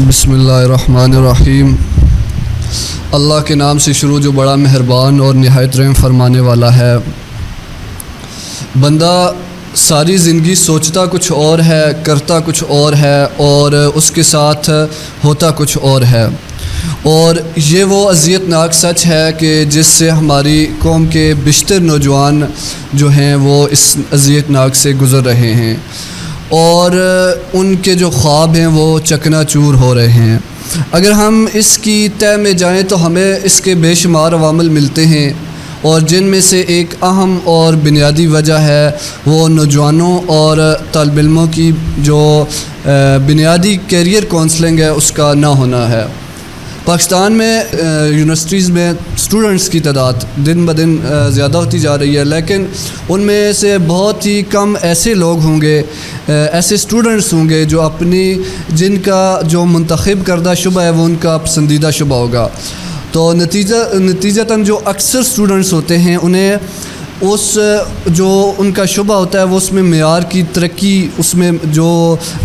بسم اللہ الرحمن الرحیم۔ اللہ کے نام سے شروع جو بڑا مہربان اور نہایت رحم فرمانے والا ہے۔ بندہ ساری زندگی سوچتا کچھ اور ہے، کرتا کچھ اور ہے اور اس کے ساتھ ہوتا کچھ اور ہے، اور یہ وہ اذیت ناک سچ ہے کہ جس سے ہماری قوم کے بیشتر نوجوان جو ہیں وہ اس اذیت ناک سے گزر رہے ہیں اور ان کے جو خواب ہیں وہ چکنا چور ہو رہے ہیں۔ اگر ہم اس کی تہ میں جائیں تو ہمیں اس کے بے شمار عوامل ملتے ہیں، اور جن میں سے ایک اہم اور بنیادی وجہ ہے وہ نوجوانوں اور طالب علموں کی جو بنیادی کیریئر کونسلنگ ہے اس کا نہ ہونا ہے۔ پاکستان میں یونیورسٹیز میں اسٹوڈنٹس کی تعداد دن بدن زیادہ ہوتی جا رہی ہے، لیکن ان میں سے بہت ہی کم ایسے لوگ ہوں گے، ایسے اسٹوڈنٹس ہوں گے جو جن کا جو منتخب کردہ شعبہ ہے وہ ان کا پسندیدہ شعبہ ہوگا۔ تو نتیجتاً جو اکثر اسٹوڈنٹس ہوتے ہیں انہیں جو ان کا شعبہ ہوتا ہے وہ اس میں معیار کی ترقی، اس میں جو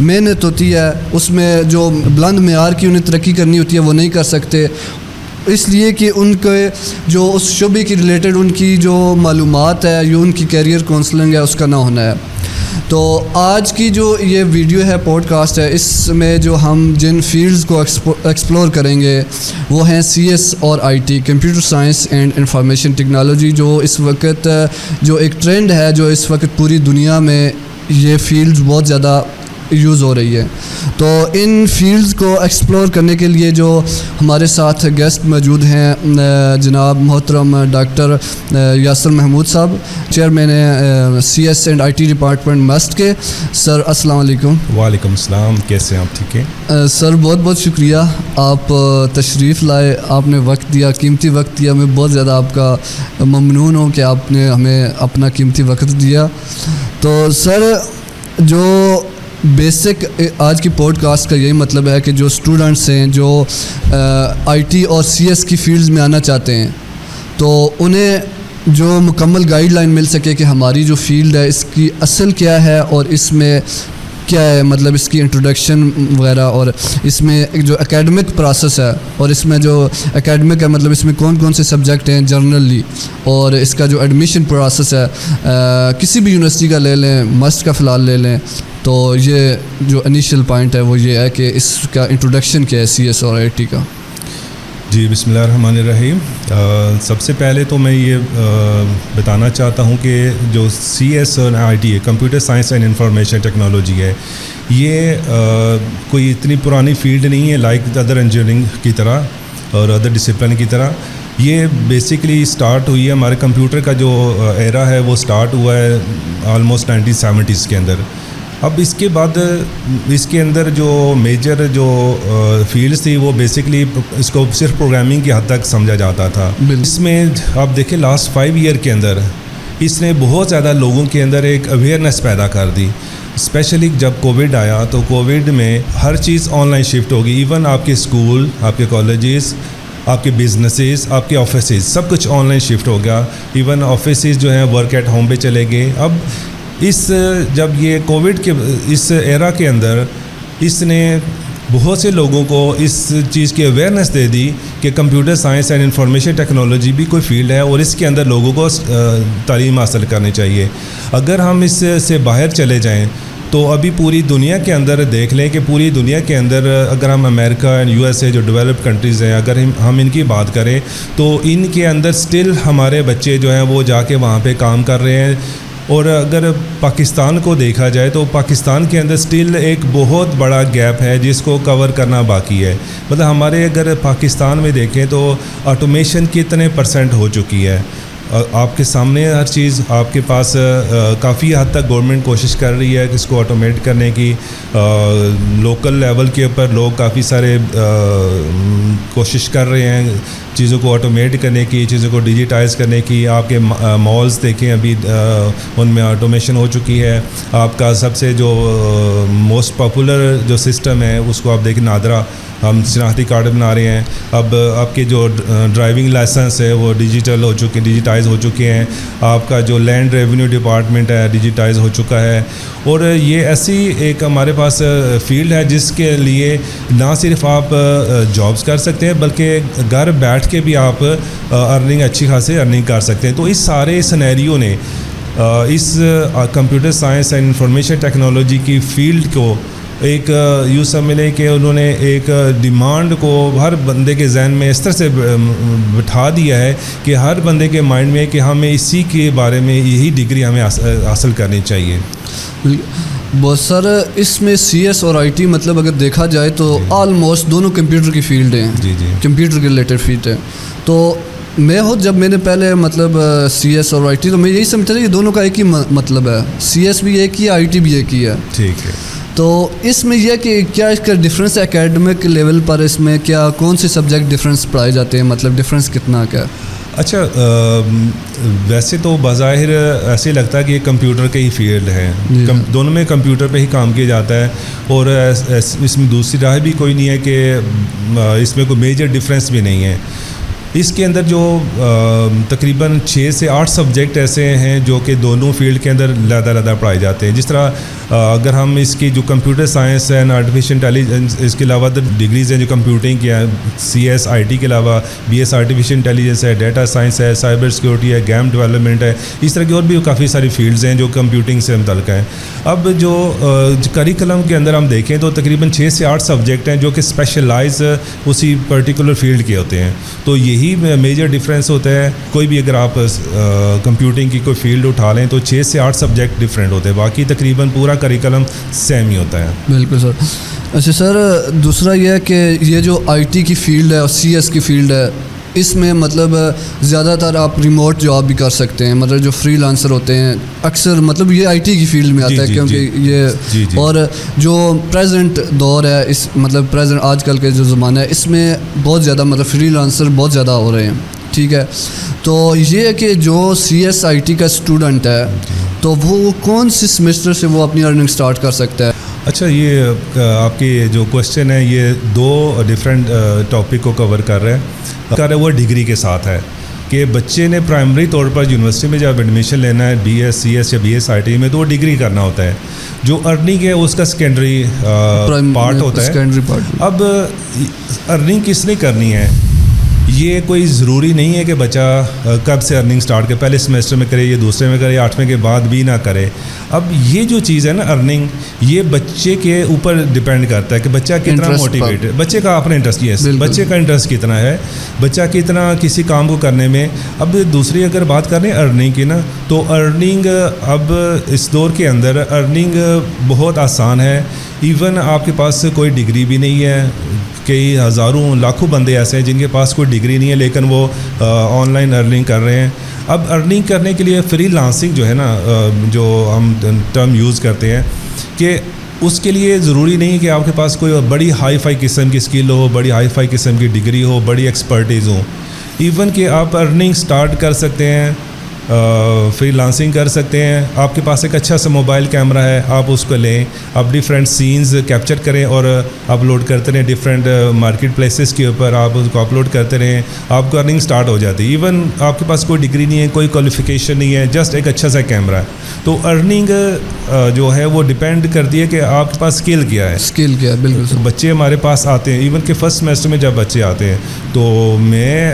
محنت ہوتی ہے، اس میں جو بلند معیار کی انہیں ترقی کرنی ہوتی ہے وہ نہیں کر سکتے، اس لیے کہ ان کے جو اس شعبے کی ریلیٹڈ ان کی جو معلومات ہے یا ان کی کیریئر کونسلنگ ہے اس کا نہ ہونا ہے۔ تو آج کی جو یہ ویڈیو ہے، پوڈ کاسٹ ہے، اس میں جو ہم جن فیلڈز کو ایکسپلور کریں گے وہ ہیں سی ایس اور I T, computer science and information technology, جو اس وقت جو ایک ٹرینڈ ہے، جو اس وقت پوری دنیا میں یہ فیلڈز بہت زیادہ یوز ہو رہی ہے۔ تو ان فیلڈز کو ایکسپلور کرنے کے لیے جو ہمارے ساتھ گیسٹ موجود ہیں، جناب محترم ڈاکٹر یاسر محمود صاحب، chairman C S and I T department MUST کے۔ سر السلام علیکم۔ وعلیکم السلام، کیسے ہیں آپ؟ ٹھیک ہیں سر، بہت بہت شکریہ، آپ تشریف لائے، آپ نے وقت دیا، قیمتی وقت دیا، میں بہت زیادہ آپ کا ممنون ہوں کہ آپ نے ہمیں اپنا قیمتی وقت دیا۔ تو سر، جو بیسک آج کی پوڈ کاسٹ کا یہی مطلب ہے کہ جو اسٹوڈنٹس ہیں جو آئی ٹی اور سی ایس کی فیلڈز میں آنا چاہتے ہیں تو انہیں جو مکمل گائیڈ لائن مل سکے کہ ہماری جو فیلڈ ہے اس کی اصل کیا ہے اور اس میں کیا ہے، مطلب اس کی انٹروڈکشن وغیرہ، اور اس میں جو اکیڈمک پروسیس ہے اور اس میں جو اکیڈمک ہے مطلب اس میں کون کون سے سبجیکٹ ہیں جنرلی، اور اس کا جو ایڈمیشن پروسیس ہے کسی بھی یونیورسٹی کا لے لیں، مسٹ کا فی الحال لے لیں، تو یہ جو انیشیل پوائنٹ ہے وہ یہ ہے کہ اس کا انٹروڈکشن کیا ہے سی ایس اور آئی ٹی کا۔ جی، بسم اللہ الرحمن الرحیم۔ سب سے پہلے تو میں یہ بتانا چاہتا ہوں کہ جو سی ایس اور آئی ٹی ہے، computer science and information technology ہے، یہ کوئی اتنی پرانی فیلڈ نہیں ہے لائک ادر انجینئرنگ کی طرح اور ادر ڈسپلن کی طرح۔ یہ بیسکلی سٹارٹ ہوئی ہے، ہمارے کمپیوٹر کا جو ایرا ہے وہ سٹارٹ ہوا ہے آلموسٹ 1970s کے اندر۔ اب اس کے بعد اس کے اندر جو میجر جو فیلڈس تھی وہ بیسکلی اس کو صرف پروگرامنگ کی حد تک سمجھا جاتا تھا۔ اس میں آپ دیکھیں لاسٹ 5 ایئر کے اندر اس نے بہت زیادہ لوگوں کے اندر ایک اویئرنیس پیدا کر دی، اسپیشلی جب کووڈ آیا تو کووڈ میں ہر چیز آن لائن شفٹ ہو گئی، ایون آپ کے اسکول، آپ کے کالجز، آپ کے بزنسز، آپ کے آفیسز، سب کچھ آن لائن شفٹ ہو گیا۔ ایون آفیسز جو ہیں ورک ایٹ ہوم پہ چلے گئے۔ اب جب یہ کووڈ کے اس ایرا کے اندر اس نے بہت سے لوگوں کو اس چیز کی اویئرنیس دے دی کہ computer science and information technology بھی کوئی فیلڈ ہے اور اس کے اندر لوگوں کو تعلیم حاصل کرنی چاہیے۔ اگر ہم اس سے باہر چلے جائیں تو ابھی پوری دنیا کے اندر دیکھ لیں کہ پوری دنیا کے اندر اگر ہم امریکہ اینڈ یو ایس اے جو ڈیولپ کنٹریز ہیں اگر ہم ان کی بات کریں تو ان کے اندر سٹل ہمارے بچے جو ہیں وہ جا کے وہاں پہ کام کر رہے ہیں۔ اور اگر پاکستان کو دیکھا جائے تو پاکستان کے اندر سٹل ایک بہت بڑا گیپ ہے جس کو کور کرنا باقی ہے۔ مطلب ہمارے اگر پاکستان میں دیکھیں تو آٹومیشن کتنے % ہو چکی ہے، آپ کے سامنے ہر چیز، آپ کے پاس کافی حد تک گورنمنٹ کوشش کر رہی ہے کہ اس کو آٹومیٹ کرنے کی۔ لوکل لیول کے اوپر لوگ کافی سارے کوشش کر رہے ہیں چیزوں کو آٹومیٹ کرنے کی، چیزوں کو ڈیجیٹائز کرنے کی۔ آپ کے مالز دیکھیں ابھی ان میں آٹومیشن ہو چکی ہے۔ آپ کا سب سے جو موسٹ پاپولر جو سسٹم ہے اس کو آپ دیکھیں، نادرا ہم شناختی کارڈ بنا رہے ہیں. اب آپ کے جو ڈرائیونگ لائسنس ہے وہ ڈیجیٹل ہو چکے ڈیجیٹائز ہو چکے ہیں. آپ کا جو لینڈ ریونیو ڈپارٹمنٹ ہے ڈیجیٹائز ہو چکا ہے. اور یہ ایسی ایک ہمارے پاس فیلڈ ہے جس کے لیے نہ صرف آپ جابس کر سکتے ہیں بلکہ گھر بیٹھ کے بھی آپ ارننگ اچھی خاصی ارننگ کر سکتے ہیں. تو اس سارے سینیریو نے اس computer science and information technology کی فیلڈ کو ایک یوں سمجھیں کہ انہوں نے ایک ڈیمانڈ کو ہر بندے کے ذہن میں اس طرح سے بٹھا دیا ہے کہ ہر بندے کے مائنڈ میں کہ ہمیں اسی کے بارے میں یہی ڈگری ہمیں حاصل کرنی چاہیے. بہت سر اس میں سی ایس اور آئی ٹی مطلب اگر دیکھا جائے تو آلموسٹ دونوں کمپیوٹر کی فیلڈ ہیں. جی جی کمپیوٹر کے ریلیٹڈ فیلڈ ہیں. تو جب میں نے پہلے مطلب سی ایس اور آئی ٹی تو میں یہی سمجھتا تھا کہ دونوں کا ایک ہی مطلب ہے. سی ایس بھی ایک ہی ہے, آئی ٹی بھی ایک ہی ہے. ٹھیک ہے. تو اس میں یہ کہ کیا اس کا ڈفرینس اکیڈمک لیول پر اس میں کیا کون سے سبجیکٹ ڈفرینس پڑھائے جاتے ہیں, مطلب ڈفرینس کتنا کیا؟ اچھا ویسے تو بظاہر ایسے لگتا ہے کہ یہ کمپیوٹر کے ہی فیلڈ ہے. دونوں میں کمپیوٹر پہ ہی کام کیا جاتا ہے اور اس میں دوسری راہ بھی کوئی نہیں ہے کہ اس میں کوئی میجر ڈفرینس بھی نہیں ہے. اس کے اندر جو تقریباً 6 سے 8 سبجیکٹ ایسے ہیں جو کہ دونوں فیلڈ کے اندر علیحدہ پڑھائے جاتے ہیں. جس طرح اگر ہم اس کی جو کمپیوٹر سائنس ہے آرٹیفیشیل انٹیلیجنس, اس کے علاوہ ڈگریز ہیں جو کمپیوٹنگ کی ہیں, سی ایس آئی ٹی کے علاوہ بی ایس آرٹیفیشیل انٹیلیجنس ہے, ڈیٹا سائنس ہے, سائبر سیکورٹی ہے, گیم ڈیولپمنٹ ہے. اس طرح کی اور بھی کافی ساری فیلڈز ہیں جو کمپیوٹنگ سے متعلق ہیں. اب جو کریکلم کے اندر ہم دیکھیں تو تقریباً 6 سے 8 سبجیکٹ ہیں جو کہ اسپیشلائز اسی پرٹیکولر فیلڈ کے ہوتے ہیں. تو یہی میجر ڈفرینس ہوتا ہے. کوئی بھی اگر آپ کمپیوٹنگ کی کوئی فیلڈ اٹھا لیں تو 6 سے 8 سبجیکٹ ڈفرینٹ ہوتے ہیں, باقی تقریباً پورا کریکلم سیم ہی ہوتا ہے. بالکل سر. اچھا سر, دوسرا یہ ہے کہ یہ جو آئی ٹی کی فیلڈ ہے اور سی ایس کی فیلڈ ہے اس میں مطلب زیادہ تر آپ ریموٹ جاب بھی کر سکتے ہیں, مطلب جو فری لانسر ہوتے ہیں اکثر مطلب یہ آئی ٹی کی فیلڈ میں آتا ہے کیونکہ یہ اور جو پریزنٹ دور ہے اس مطلب پریزنٹ آج کل کے جو زمانہ ہے اس میں بہت زیادہ مطلب فری لانسر بہت زیادہ ہو رہے ہیں. ٹھیک ہے. تو یہ ہے کہ جو سی ایس آئی ٹی کا اسٹوڈنٹ ہے تو وہ کون سی سیمسٹر سے وہ اپنی ارننگ سٹارٹ کر سکتا ہے؟ اچھا, یہ آپ کی جو کوشچن ہے یہ 2 ڈفرینٹ ٹاپک کو کور کر رہے ہیں. وہ ڈگری کے ساتھ ہے کہ بچے نے پرائمری طور پر یونیورسٹی میں جب ایڈمیشن لینا ہے بی ایس سی ایس یا بی ایس آئی ٹی میں تو وہ ڈگری کرنا ہوتا ہے. جو ارننگ ہے اس کا سیکنڈری پارٹ ہوتا ہے. اب ارننگ کس نے کرنی ہے یہ کوئی ضروری نہیں ہے کہ بچہ کب سے ارننگ سٹارٹ کرے, پہلے سیمسٹر میں کرے یا دوسرے میں کرے یا 8ویں کے بعد بھی نہ کرے. اب یہ جو چیز ہے نا ارننگ, یہ بچے کے اوپر ڈپینڈ کرتا ہے کہ بچہ کتنا موٹیویٹ ہے, بچے کا اپنا انٹرسٹ ہے, بچے کا انٹرسٹ کتنا ہے, بچہ کتنا کسی کام کو کرنے میں. اب دوسری اگر بات کریں ارننگ کی نا تو ارننگ اب اس دور کے اندر ارننگ بہت آسان ہے. ایون آپ کے پاس کوئی ڈگری بھی نہیں ہے, کئی ہزاروں لاکھوں بندے ایسے ہیں جن کے پاس کوئی ڈگری نہیں ہے لیکن وہ آن لائن ارننگ کر رہے ہیں. اب ارننگ کرنے کے لیے فری لانسنگ جو ہے نا, جو ہم ٹرم یوز کرتے ہیں, کہ اس کے لیے ضروری نہیں کہ آپ کے پاس کوئی بڑی ہائی فائی قسم کی اسکل ہو, بڑی ہائی فائی قسم کی ڈگری ہو, بڑی ایکسپرٹیز ہو. ایون کہ آپ ارننگ سٹارٹ کر سکتے ہیں, فری لانسنگ کر سکتے ہیں. آپ کے پاس ایک اچھا سا موبائل کیمرہ ہے, آپ اس کو لیں, آپ ڈفرینٹ سینز کیپچر کریں اور اپلوڈ کرتے رہیں ڈفرینٹ مارکیٹ پلیسز کے اوپر, آپ اس کو اپلوڈ کرتے رہیں, آپ کو ارننگ سٹارٹ ہو جاتی ہے. ایون آپ کے پاس کوئی ڈگری نہیں ہے, کوئی کوالیفیکیشن نہیں ہے, جسٹ ایک اچھا سا کیمرہ ہے. تو ارننگ جو ہے وہ ڈپینڈ کرتی ہے کہ آپ کے پاس اسکل کیا ہے. اسکل کیا ہے, بالکل. بچے ہمارے پاس آتے ہیں, ایون کہ فرسٹ سیمسٹر میں جب بچے آتے ہیں تو میں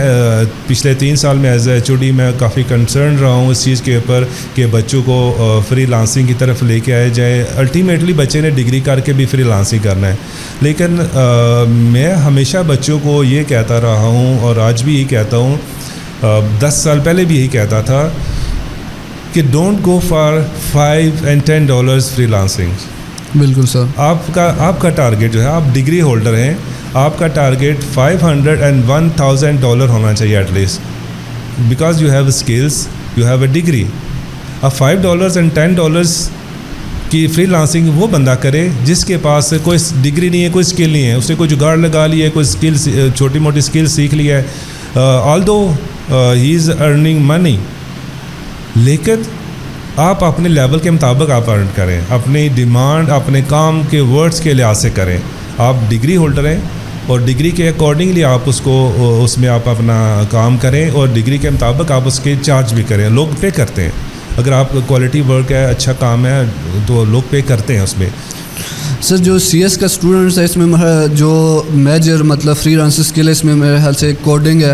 پچھلے 3 سال میں as a H O D میں کافی کنسرن رہا ہوں اس چیز کے اوپر کہ بچوں کو فری لانسنگ کی طرف لے کے آیا جائے. الٹیمیٹلی بچے نے ڈگری کر کے بھی فری لانسنگ کرنا ہے, لیکن میں ہمیشہ بچوں کو یہ کہتا رہا ہوں اور آج بھی یہی کہتا ہوں, 10 سال پہلے بھی یہی کہتا تھا کہ don't go for $5 and $10 free lancing. بالکل سر. آپ کا ٹارگیٹ جو ہے, آپ ڈگری ہولڈر ہیں, آپ کا ٹارگیٹ $500 and $1,000 ہونا چاہیے at least, because you have skills, you have a degree. اب $5 and $10 کی فری لانسنگ وہ بندہ کرے جس کے پاس کوئی ڈگری نہیں ہے, کوئی اسکل نہیں ہے, اس نے کوئی جگاڑ لگا لی ہے, کوئی اسکل چھوٹی موٹی اسکل سیکھ لی ہے, آلدو ہی از ارننگ منی, لیکن آپ اپنے لیول کے مطابق آپ ارن کریں, اپنی ڈیمانڈ اپنے کام کے ورڈز کے لحاظ سے کریں. آپ ڈگری ہولڈر ہیں, اور ڈگری کے اکارڈنگلی آپ اس میں آپ اپنا کام کریں اور ڈگری کے مطابق آپ اس کے چارج بھی کریں. لوگ پے کرتے ہیں اگر آپ کوالٹی ورک ہے, اچھا کام ہے تو لوگ پے کرتے ہیں اس میں. سر جو سی ایس کا اسٹوڈنٹس ہے اس میں جو میجر مطلب فری لانس اسکل ہے اس میں میرے خیال سے کوڈنگ ہے,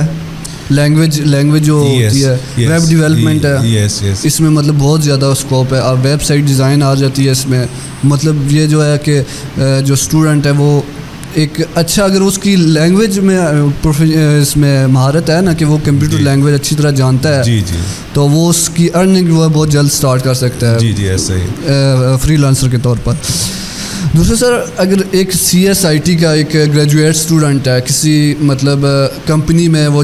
لینگویج جو ہوتی ہے, ویب ڈیولپمنٹ ہے, اس میں مطلب بہت زیادہ اسکوپ ہے. اب ویب سائٹ ڈیزائن آ جاتی ہے اس میں. مطلب یہ جو ہے کہ جو اسٹوڈنٹ ہے وہ ایک اچھا اگر اس کی لینگویج میں اس میں مہارت ہے نا کہ وہ کمپیوٹر لینگویج اچھی طرح جانتا ہے تو وہ اس کی ارننگ جو ہے بہت جلد سٹارٹ کر سکتا ہے ایسا ہی فری لانسر کے طور پر. دوسرا سر اگر ایک سی ایس آئی ٹی کا ایک گریجویٹ اسٹوڈنٹ ہے کسی مطلب کمپنی میں وہ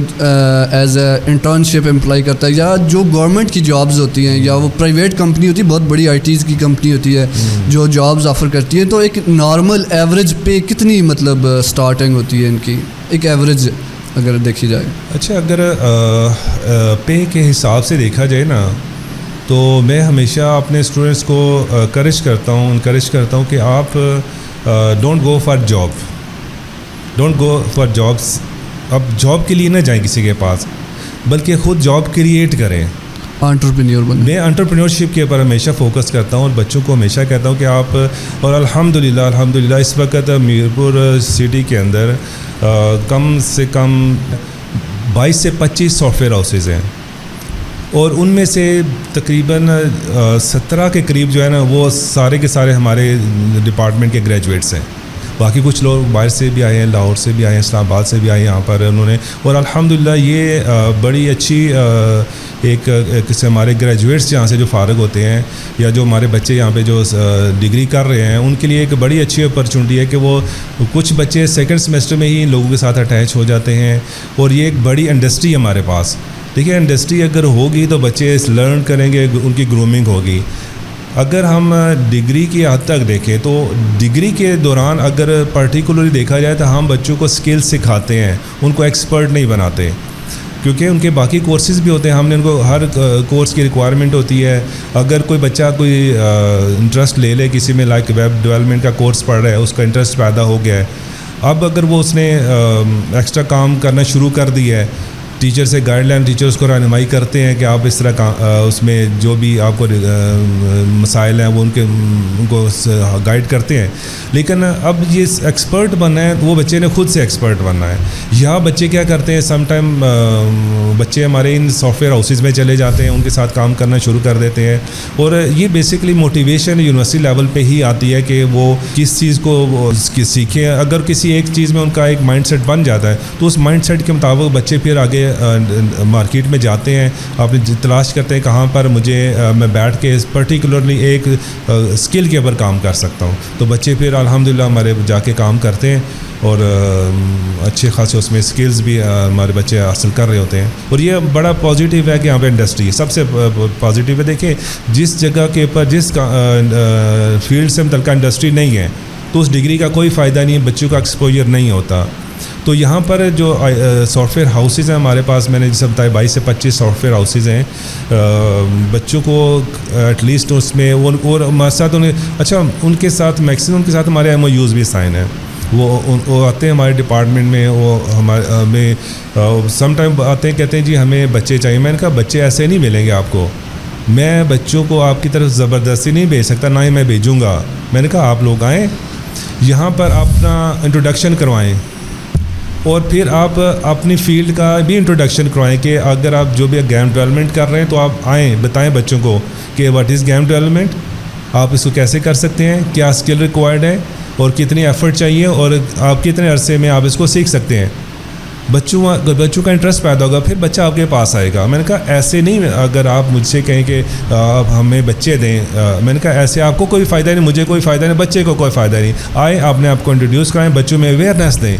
ایز اے انٹرنشپ امپلائی کرتا ہے یا جو گورنمنٹ کی جابز ہوتی ہیں یا وہ پرائیویٹ کمپنی ہوتی ہے, بہت بڑی آئی ٹیز کی کمپنی ہوتی ہے جو جابز آفر کرتی ہے, تو ایک نارمل ایوریج پے کتنی مطلب اسٹارٹنگ ہوتی ہے ان کی, ایک ایوریج اگر دیکھی جائے؟ اچھا اگر پے کے حساب سے دیکھا جائے نا تو میں ہمیشہ اپنے اسٹوڈنٹس کو انکریج کرتا ہوں کہ آپ ڈونٹ گو فار جابس. اب جاب کے لیے نہ جائیں کسی کے پاس, بلکہ خود جاب کریٹ کریں, انٹرپرینور بنیں. میں انٹرپرینورشپ کے اوپر ہمیشہ فوکس کرتا ہوں اور بچوں کو ہمیشہ کہتا ہوں کہ آپ, اور الحمدللہ اس وقت میرپور سٹی کے اندر کم سے کم 22 سے 25 سافٹ ویئر ہاؤسز ہیں اور ان میں سے تقریباً 17 کے قریب جو ہے نا وہ سارے کے سارے ہمارے ڈپارٹمنٹ کے گریجویٹس ہیں. باقی کچھ لوگ باہر سے بھی آئے ہیں, لاہور سے بھی آئے ہیں, اسلام آباد سے بھی آئے ہیں یہاں پر انہوں نے, اور الحمدللہ یہ بڑی اچھی ایک سے ہمارے گریجویٹس یہاں سے جو فارغ ہوتے ہیں یا جو ہمارے بچے یہاں پہ جو ڈگری کر رہے ہیں ان کے لیے ایک بڑی اچھی اپرچونٹی ہے کہ وہ کچھ بچے سیکنڈ سیمسٹر میں ہی لوگوں کے ساتھ اٹیچ ہو جاتے ہیں. اور یہ ایک بڑی انڈسٹری ہمارے پاس. دیکھیے انڈسٹری اگر ہوگی تو بچے لرن کریں گے, ان کی گرومنگ ہوگی. اگر ہم ڈگری کی حد تک دیکھیں تو ڈگری کے دوران اگر پرٹیکولرلی دیکھا جائے تو ہم بچوں کو اسکل سکھاتے ہیں, ان کو ایکسپرٹ نہیں بناتے, کیونکہ ان کے باقی کورسز بھی ہوتے ہیں. ہم نے ان کو ہر کورس کی ریکوائرمنٹ ہوتی ہے. اگر کوئی بچہ کوئی انٹرسٹ لے لے کسی میں, لائک ویب ڈیولپمنٹ کا کورس پڑھ رہا ہے, اس کا انٹرسٹ پیدا ہو گیا ہے, اب اگر وہ اس نے ایکسٹرا کام کرنا شروع کر دیا ہے, ٹیچر سے گائیڈ لائن, ٹیچر اس کو رہنمائی کرتے ہیں کہ آپ اس طرح اس میں جو بھی آپ کو مسائل ہیں وہ ان کو گائیڈ کرتے ہیں. لیکن اب یہ ایکسپرٹ بننا ہے وہ بچے نے خود سے ایکسپرٹ بننا ہے. یہاں بچے کیا کرتے ہیں, سم ٹائم بچے ہمارے ان سافٹ ویئر ہاؤسز میں چلے جاتے ہیں, ان کے ساتھ کام کرنا شروع کر دیتے ہیں, اور یہ بیسکلی موٹیویشن یونیورسٹی لیول پہ ہی آتی ہے کہ وہ کس چیز کو سیکھیں. اگر کسی ایک چیز میں ان کا ایک مائنڈ سیٹ بن جاتا ہے تو اس مائنڈ سیٹ کے مطابق بچے پھر آگے مارکیٹ میں جاتے ہیں, اپنی تلاش کرتے ہیں کہاں پر میں بیٹھ کے پرٹیکولرلی ایک اسکل کے اوپر کام کر سکتا ہوں. تو بچے پھر الحمدللہ ہمارے جا کے کام کرتے ہیں اور اچھے خاصے اس میں اسکلز بھی ہمارے بچے حاصل کر رہے ہوتے ہیں. اور یہ بڑا پازیٹیو ہے کہ یہاں پہ انڈسٹری سب سے پازیٹیو ہے. دیکھیں جس جگہ کے اوپر جس فیلڈ سے متعلقہ انڈسٹری نہیں ہے تو اس ڈگری کا کوئی فائدہ نہیں ہے, بچوں کا ایکسپوجر نہیں ہوتا. تو یہاں پر جو سافٹ ویئر ہاؤسز ہیں ہمارے پاس, میں نے جیسے بتایا 22 سے 25 سافٹ ویئر ہاؤسز ہیں. بچوں کو ایٹ لیسٹ اس میں اور ہمارے ساتھ اچھا ان کے ساتھ میکسیمم کے ساتھ ہمارے ایم او یوز بھی سائن ہیں. وہ آتے ہیں ہمارے ڈپارٹمنٹ میں, وہ ہمیں سم ٹائم آتے ہیں کہتے ہیں جی ہمیں بچے چاہیے. میں نے کہا بچے ایسے نہیں ملیں گے آپ کو, میں بچوں کو آپ کی طرف زبردستی نہیں بھیج سکتا, نہ ہی میں بھیجوں گا. میں نے کہا آپ لوگ آئیں یہاں پر اپنا انٹروڈکشن کروائیں اور پھر آپ اپنی فیلڈ کا بھی انٹروڈکشن کروائیں کہ اگر آپ جو بھی گیم ڈیولپمنٹ کر رہے ہیں تو آپ آئیں, بتائیں بچوں کو کہ واٹ از گیم ڈیولپمنٹ, آپ اس کو کیسے کر سکتے ہیں, کیا اسکل ریکوائرڈ ہے اور کتنی ایفرٹ چاہیے اور آپ کتنے عرصے میں آپ اس کو سیکھ سکتے ہیں. بچوں کا انٹرسٹ پیدا ہوگا, پھر بچہ آپ کے پاس آئے گا. میں نے کہا ایسے نہیں, اگر آپ مجھ سے کہیں کہ آپ ہمیں بچے دیں, میں نے کہا ایسے آپ کو کوئی فائدہ نہیں, مجھے کوئی فائدہ نہیں, بچے کو کوئی فائدہ نہیں. آئے آپ نے آپ کو انٹروڈیوس کرائیں, بچوں میں اویئرنیس دیں,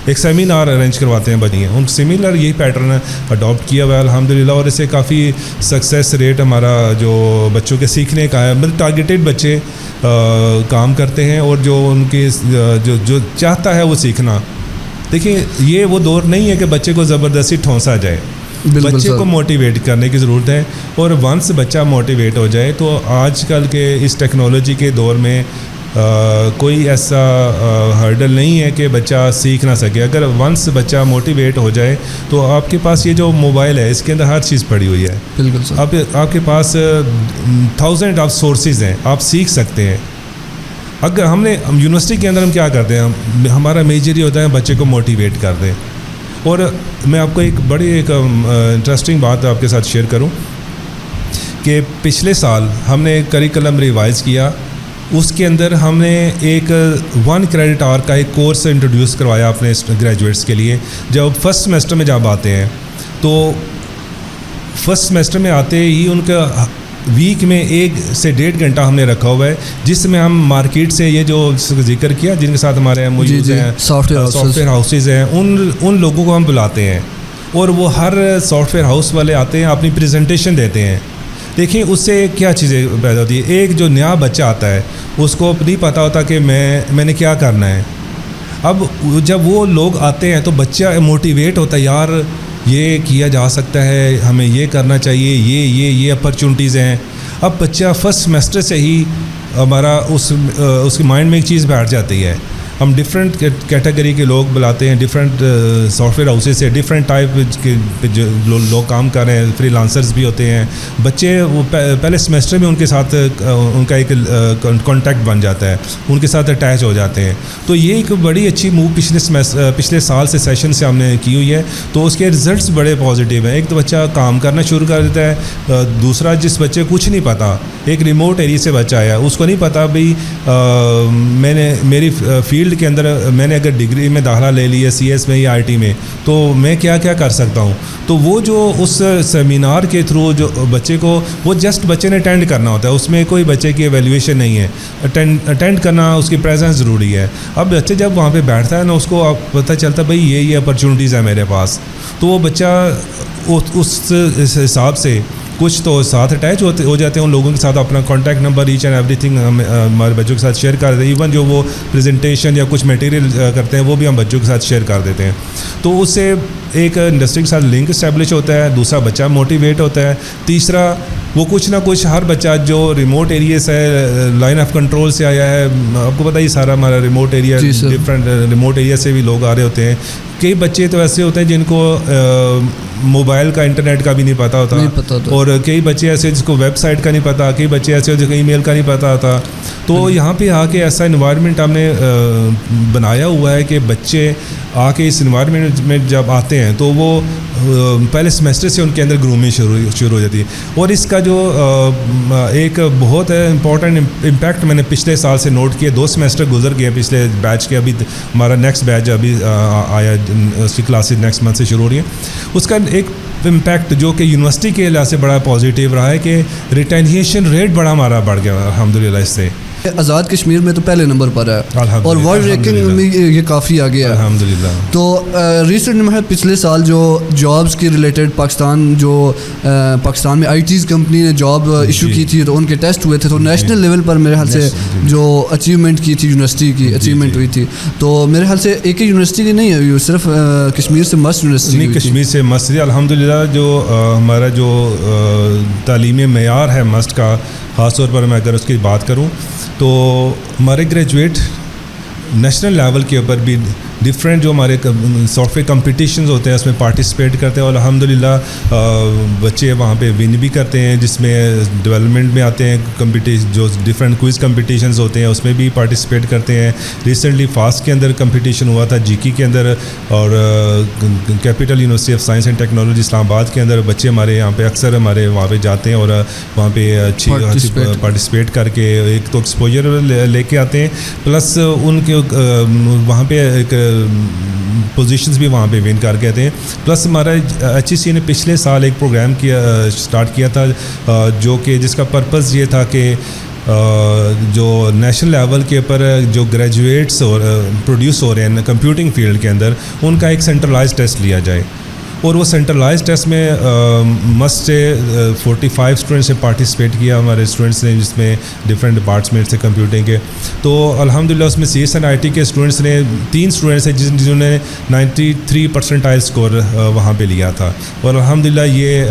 ایک سیمینار ارینج کرواتے ہیں بچے. ان سیمینار یہی پیٹرن اڈاپٹ کیا ہوا ہے الحمدللہ, اور اسے کافی سکسیس ریٹ ہمارا جو بچوں کے سیکھنے کا ہے. مطلب ٹارگیٹڈ بچے کام کرتے ہیں اور جو ان کی جو چاہتا ہے وہ سیکھنا. دیکھیں یہ وہ دور نہیں ہے کہ بچے کو زبردستی ٹھونسا جائے, بچے کو موٹیویٹ کرنے کی ضرورت ہے. اور ونس بچہ موٹیویٹ ہو جائے تو آج کل کے اس ٹیکنالوجی کے دور میں کوئی ایسا ہرڈل نہیں ہے کہ بچہ سیکھ نہ سکے. اگر ونس بچہ موٹیویٹ ہو جائے تو آپ کے پاس یہ جو موبائل ہے اس کے اندر ہر چیز پڑی ہوئی ہے. بالکل سر. آپ کے پاس 1000 آف سورسز ہیں, آپ سیکھ سکتے ہیں. اگر ہم یونیورسٹی کے اندر ہم کیا کرتے ہیں, ہمارا میجر یہ ہوتا ہے بچے کو موٹیویٹ کر دیں. اور میں آپ کو ایک بڑی انٹرسٹنگ بات آپ کے ساتھ شیئر کروں کہ پچھلے سال ہم نے کریکلم ریوائز کیا. اس کے اندر ہم نے ایک 1 کریڈٹ آور کا ایک کورس انٹروڈیوس کروایا اپنے گریجویٹس کے لیے. جب فرسٹ سیمسٹر میں جب آتے ہیں تو فرسٹ سیمسٹر میں آتے ہی ان کا ویک میں 1 سے 1.5 گھنٹہ ہم نے رکھا ہوا ہے, جس میں ہم مارکیٹ سے یہ جو ذکر کیا جن کے ساتھ ہمارے موجود ہیں سافٹ ویئر ہاؤسز ہیں, ان لوگوں کو ہم بلاتے ہیں اور وہ ہر سافٹ ویئر ہاؤس والے آتے ہیں, اپنی پریزنٹیشن دیتے ہیں. دیکھیں اس سے کیا چیزیں پیدا ہوتی ہے. ایک جو نیا بچہ آتا ہے اس کو نہیں پتہ ہوتا کہ میں نے کیا کرنا ہے. اب جب وہ لوگ آتے ہیں تو بچہ موٹیویٹ ہوتا ہے, یار یہ کیا جا سکتا ہے, ہمیں یہ کرنا چاہیے, یہ اپرچونٹیز ہیں. اب بچہ فرسٹ سیمسٹر سے ہی ہمارا اس کے مائنڈ میں ایک چیز بیٹھ جاتی ہے. ہم ڈفرینٹ کیٹیگری کے لوگ بلاتے ہیں, ڈفرینٹ سافٹ ویئر ہاؤسز سے ڈفرینٹ ٹائپ کے جو لوگ کام کر رہے ہیں, فری لانسرز بھی ہوتے ہیں. بچے وہ پہلے سیمسٹر میں ان کے ساتھ ان کا ایک کانٹیکٹ بن جاتا ہے, ان کے ساتھ اٹیچ ہو جاتے ہیں. تو یہ ایک بڑی اچھی موو پچھلے سال سے سیشن سے ہم نے کی ہوئی ہے. تو اس کے رزلٹس بڑے پازیٹیو ہیں. ایک تو بچہ کام کرنا شروع کر دیتا ہے, دوسرا جس بچے کچھ نہیں پتہ, ایک ریموٹ ایریا سے بچہ آیا, اس کو نہیں پتہ بھائی میں نے میری فیلڈ کے اندر میں نے اگر ڈگری میں داخلہ لے لی ہے سی ایس میں یا آئی ٹی میں تو میں کیا کر سکتا ہوں. تو وہ جو اس سیمینار کے تھرو جو بچے کو وہ جسٹ بچے نے اٹینڈ کرنا ہوتا ہے, اس میں کوئی بچے کی ایویلیویشن نہیں ہے. اٹینڈ کرنا, اس کی پریزنس ضروری ہے. اب بچے جب وہاں پہ بیٹھتا ہے نا, اس کو پتہ چلتا ہے بھائی یہ اپرچونیٹیز ہیں میرے پاس. تو وہ بچہ اس حساب سے کچھ تو ساتھ اٹیچ ہو جاتے ہیں ان لوگوں کے ساتھ, اپنا contact number each and everything ہم ہمارے بچوں کے ساتھ شیئر کر دیتے ہیں. ایون جو وہ پریزنٹیشن یا کچھ میٹیریل کرتے ہیں وہ بھی ہم بچوں کے ساتھ شیئر کر دیتے ہیں. تو اس سے ایک انڈسٹری کے ساتھ لنک اسٹیبلش ہوتا ہے, دوسرا بچہ موٹیویٹ ہوتا ہے, تیسرا وہ کچھ نہ کچھ ہر بچہ جو ریموٹ ایریا سے لائن آف کنٹرول سے آیا ہے, آپ کو پتہ ہی سارا ہمارا remote area different remote area سے بھی لوگ آ رہے ہوتے ہیں. کئی بچے تو ایسے ہوتے ہیں جن کو موبائل کا انٹرنیٹ کا بھی نہیں پتہ ہوتا, اور کئی بچے ایسے جس کو ویب سائٹ کا نہیں پتہ, کئی بچے ایسے ہوتے ہیں ای میل کا نہیں پتہ ہوتا. تو یہاں پہ آ کے ایسا انوائرمنٹ ہم نے بنایا ہوا ہے کہ بچے آ کے اس انوائرمنٹ میں جب آتے ہیں تو وہ پہلے سیمسٹر سے ان کے اندر گرومنگ شروع ہو جاتی ہے. اور اس کا جو ایک بہت امپورٹنٹ امپیکٹ میں نے پچھلے سال سے نوٹ کیا, 2 سیمسٹر گزر گئے پچھلے بیچ کے, ابھی ہمارا نیکسٹ بیچ ابھی آیا, اس کی کلاسز نیکسٹ منتھ سے شروع ہو رہی ہیں. اس کا ایک امپیکٹ جو کہ یونیورسٹی کے لحاظ سے بڑا پازیٹیو رہا ہے کہ ریٹینیشن ریٹ بڑا ہمارا بڑھ گیا الحمدللہ. اس سے آزاد کشمیر میں تو پہلے نمبر پر ہے اور ورلڈ رینکنگ میں یہ کافی آگے ہے الحمدللہ. تو ریسنٹ میں پچھلے سال جو جابس کی ریلیٹڈ پاکستان میں آئی ٹیز کمپنی نے جاب ایشو کی تھی تو ان کے ٹیسٹ ہوئے تھے, تو نیشنل لیول پر میرے خیال سے جو اچیومنٹ کی تھی یونیورسٹی کی اچیومنٹ ہوئی تھی. تو میرے خیال سے ایک ہی یونیورسٹی کی نہیں ہوئی, صرف کشمیر سے مست یونیورسٹی نہیں, کشمیر سے مست الحمدللہ. جو ہمارا جو تعلیمی معیار ہے مست کا, خاص طور پر میں اگر اس کی بات کروں تو ہمارے گریجویٹ نیشنل لیول کے اوپر بھی ڈفرینٹ جو ہمارے سافٹ ویئر کمپٹیشنز ہوتے ہیں اس میں پارٹیسپیٹ کرتے ہیں, اور الحمدللہ بچے وہاں پہ ون بھی کرتے ہیں, جس میں ڈیولپمنٹ میں آتے ہیں کمپٹیشن, جو ڈفرینٹ کوئز کمپٹیشنز ہوتے ہیں اس میں بھی پارٹیسپیٹ کرتے ہیں. ریسنٹلی فاسٹ کے اندر کمپٹیشن ہوا تھا جی کے اندر, اور capital university of science and technology Islamabad کے اندر بچے ہمارے یہاں پہ اکثر ہمارے وہاں پہ جاتے ہیں اور وہاں پہ اچھی پارٹیسپیٹ کر کے ایک تو ایکسپوجر لے کے آتے ہیں, پلس ان کے وہاں پہ ایک پوزیشنز بھی وہاں پہ ون کر کے آتے ہیں. پلس ہمارا ایچ ای سی نے پچھلے سال ایک پروگرام اسٹارٹ کیا تھا جو کہ جس کا پرپز یہ تھا کہ جو نیشنل لیول کے اوپر جو گریجویٹس پروڈیوس ہو رہے ہیں کمپیوٹنگ فیلڈ کے اندر, ان کا ایک سینٹرلائز ٹیسٹ لیا جائے. اور وہ سینٹرلائز ٹیسٹ میں مسٹ سے 45 اسٹوڈنٹس نے پارٹیسپیٹ کیا ہمارے اسٹوڈنٹس نے، جس میں ڈفرینٹ ڈپارٹمنٹ سے کمپیوٹنگ کے. تو الحمدللہ اس میں CSNIT کے اسٹوڈنٹس نے 3 اسٹوڈنٹس ہیں جنہوں نے 93 پرسنٹائل اسکور وہاں پہ لیا تھا. اور الحمدللہ یہ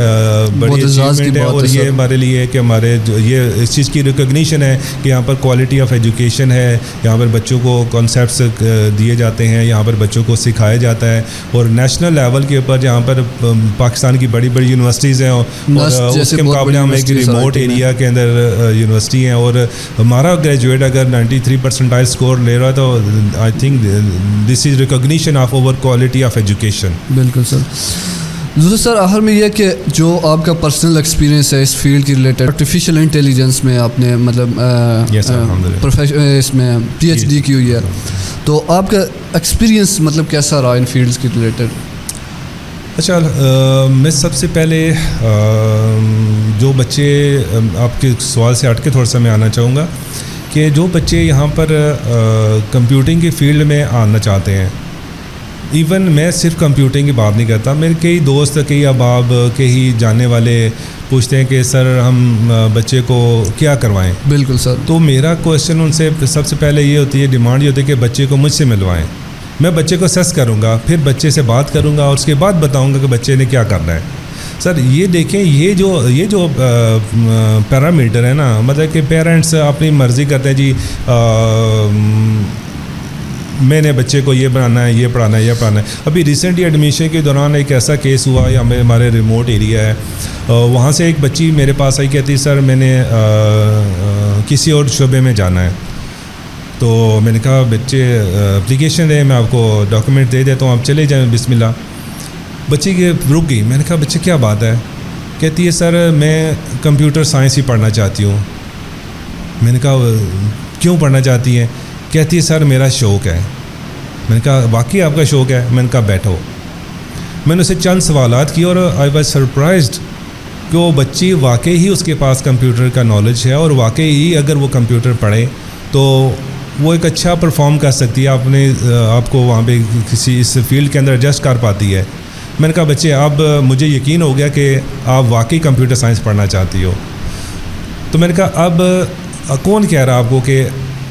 بڑی اچیومنٹ ہے، اور یہ ہمارے لیے کہ ہمارے یہ اس چیز کی ریکگنیشن ہے کہ یہاں پر کوالٹی آف ایجوکیشن ہے، یہاں پر بچوں کو کانسیپٹس دیے جاتے ہیں، یہاں پر بچوں کو سکھایا جاتا ہے. اور نیشنل لیول کے اوپر جہاں پر پاکستان کی بڑی بڑی یونیورسٹیز ہیں، اور اس کے مقابلے ہم ایک ریموٹ ایریا کے اندر یونیورسٹی ہیں، اور ہمارا گریجویٹ اگر 93 پرسنٹائل اسکور لے رہا ہے تو I think this is recognition of over quality of education. بالکل سر. دوسرا سر آخر میں یہ کہ جو آپ کا پرسنل ایکسپیرینس ہے اس فیلڈ کی ریلیٹڈ، آرٹیفیشیل انٹیلیجنس میں آپ نے مطلب اس میں PhD کی ہوئی ہے، تو آپ کا ایکسپیرینس مطلب کیسا رہا ان فیلڈس کی ریلیٹڈ؟ اچھا، میں سب سے پہلے جو بچے، آپ کے سوال سے ہٹ کے تھوڑا سا میں آنا چاہوں گا کہ جو بچے یہاں پر کمپیوٹنگ کی فیلڈ میں آنا چاہتے ہیں، ایون میں صرف کمپیوٹنگ کی بات نہیں کرتا، میرے کئی دوست، کئی احباب، کئی جاننے والے پوچھتے ہیں کہ سر ہم بچے کو کیا کروائیں. بالکل سر. تو میرا کویشچن ان سے سب سے پہلے یہ ہوتی ہے، ڈیمانڈ یہ ہوتی ہے کہ بچے کو مجھ سے ملوائیں. میں بچے کو اسیس کروں گا، پھر بچے سے بات کروں گا، اور اس کے بعد بتاؤں گا کہ بچے نے کیا کرنا ہے. سر یہ دیکھیں، یہ جو پیرامیٹر ہے نا، مطلب کہ پیرنٹس اپنی مرضی کرتے ہیں، جی میں نے بچے کو یہ بنانا ہے، یہ پڑھانا ہے، یہ پڑھانا ہے. ابھی ریسنٹلی ایڈمیشن کے دوران ایک ایسا کیس ہوا، یا ہمارے ریموٹ ایریا ہے، وہاں سے ایک بچی میرے پاس آئی، کہتی سر میں نے کسی اور شعبے میں جانا ہے. تو میں نے کہا بچے اپلیکیشن دیں، میں آپ کو ڈاکومنٹ دے دیتا ہوں، آپ چلے جائیں بسم اللہ. بچی کے رک گئی. میں نے کہا بچے کیا بات ہے؟ کہتی ہے سر میں کمپیوٹر سائنس ہی پڑھنا چاہتی ہوں. میں نے کہا کیوں پڑھنا چاہتی ہیں؟ کہتی ہے سر میرا شوق ہے. میں نے کہا واقعی آپ کا شوق ہے؟ میں نے کہا بیٹھو. میں نے اسے چند سوالات کیے اور آئی واز سرپرائزڈ کہ وہ بچی واقعی ہی اس کے پاس کمپیوٹر کا نالج ہے، اور واقعی ہی اگر وہ کمپیوٹر پڑھے تو وہ ایک اچھا پرفارم کر سکتی ہے، آپ کو وہاں پہ کسی اس فیلڈ کے اندر ایڈجسٹ کر پاتی ہے. میں نے کہا بچے اب مجھے یقین ہو گیا کہ آپ واقعی کمپیوٹر سائنس پڑھنا چاہتی ہو. تو میں نے کہا اب کون کہہ رہا آپ کو کہ